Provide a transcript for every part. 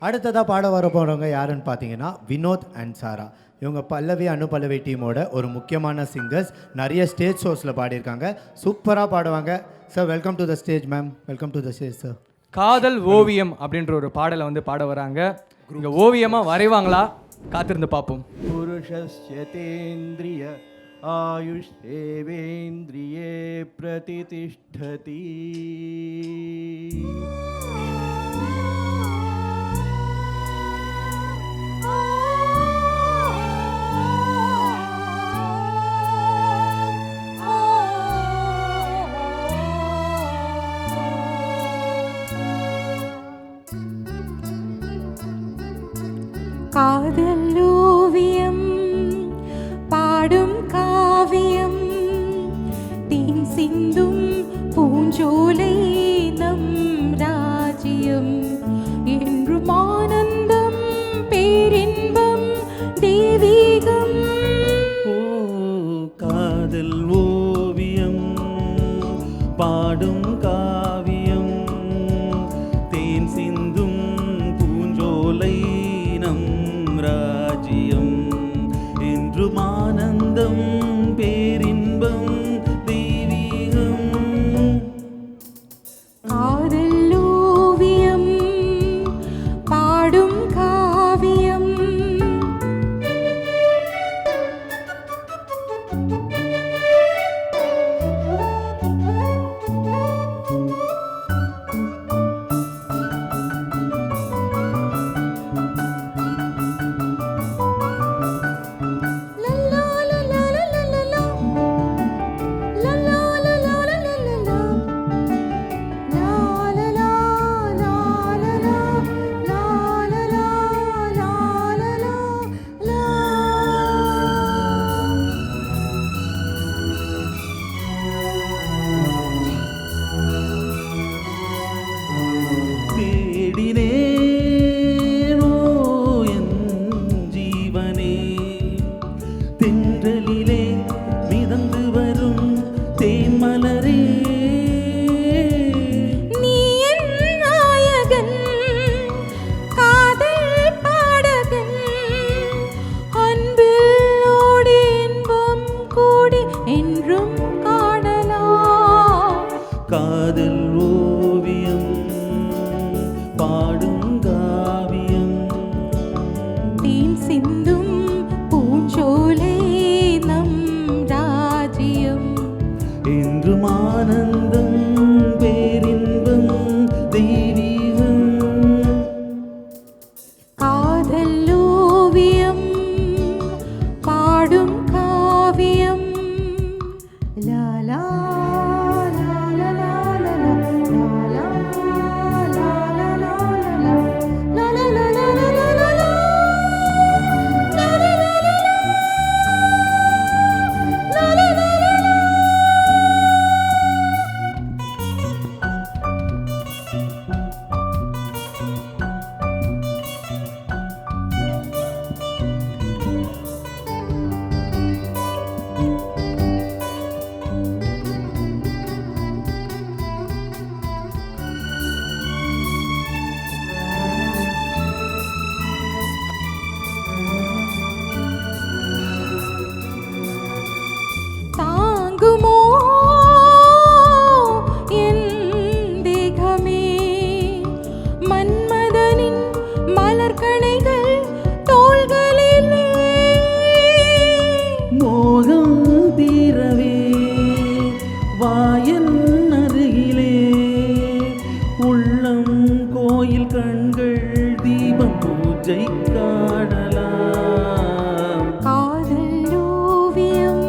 அடுத்ததாக பாட வர போகிறவங்க யாருன்னு பார்த்தீங்கன்னா வினோத் அண்ட் சாரா. இவங்க பல்லவி அனுபல்லவி டீமோட ஒரு முக்கியமான சிங்கர்ஸ். நிறைய ஸ்டேஜ் ஷோஸில் பாடியிருக்காங்க. சூப்பராக பாடுவாங்க. Sir welcome to the stage. Ma'am welcome to the stage. Sir காதல் ஓவியம் அப்படின்ற ஒரு பாடலை வந்து பாட வராங்க. இங்கே ஓவியமாக வரைவாங்களா? காத்திருந்து பார்ப்போம். புருஷஸ்யதேந்திரிய ஆயுஷ்சேவேந்திரியே பிரதிதிஷ்டதி. காதல் ஓவியம் பாடும் காவியம் தேன் சிந்தும் பூஞ்சோலை நம் ராஜ்யம் என்றும் ஆனந்தம் பேரின்பம் தெய்வீகம். காதல் ஓவியம் பாடும் காவியம் தேன் சிந்தும் பூஞ்சோலை நம் ராஜ்யம் என்றும் ஆனந்தம் பேரின்பம் தெய்வீகம். காதல் ஓவியம் பாடும் காவியம். தேடினேனோ என் ஜீவனே தென்றலிலே மிதந்து வரும் தேன்மலரே. நீ என் நாயகன் காதல் பாடகன் அன்பில் ஓடி இன்பம் கூடி என்றும் காணலாம். காதல் ஓவியம் பாடும் காவியம் தேன் சிந்தும் பூஞ்சோலை நம் ராஜ்யம் என்றும் ஆனந்தம் பேரின்பம் தெய்வீகம். காதல் ஓவியம் பாடும் காவியம். லா லா லா லா லா லா லா லா லா லா லா லா லா லா லா லா லா லா. தாங்குமோ என் தேகமே மன்மதனின் மலர்கணைகள் தோள்களிலே. மோகம் தீரவே வாயன் அருகிலே உள்ளம் கோயில் கண்கள் தீபம் பூஜை காணலாம். காதல் ஓவியம்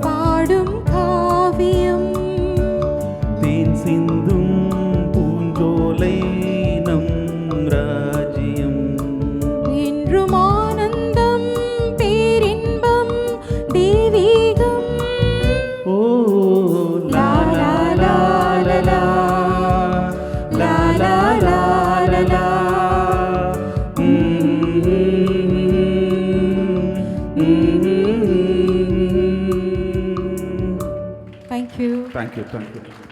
பாடும் காவியம் தேன் சிந்தும் பூஞ்சோலை நம் ராஜ்யம் என்றும் ஆனந்தம் பேரின்பம் தெய்வீகம். ஓ லா லா லா லா லா லா லா லா லா லா. Thank you. Thank you.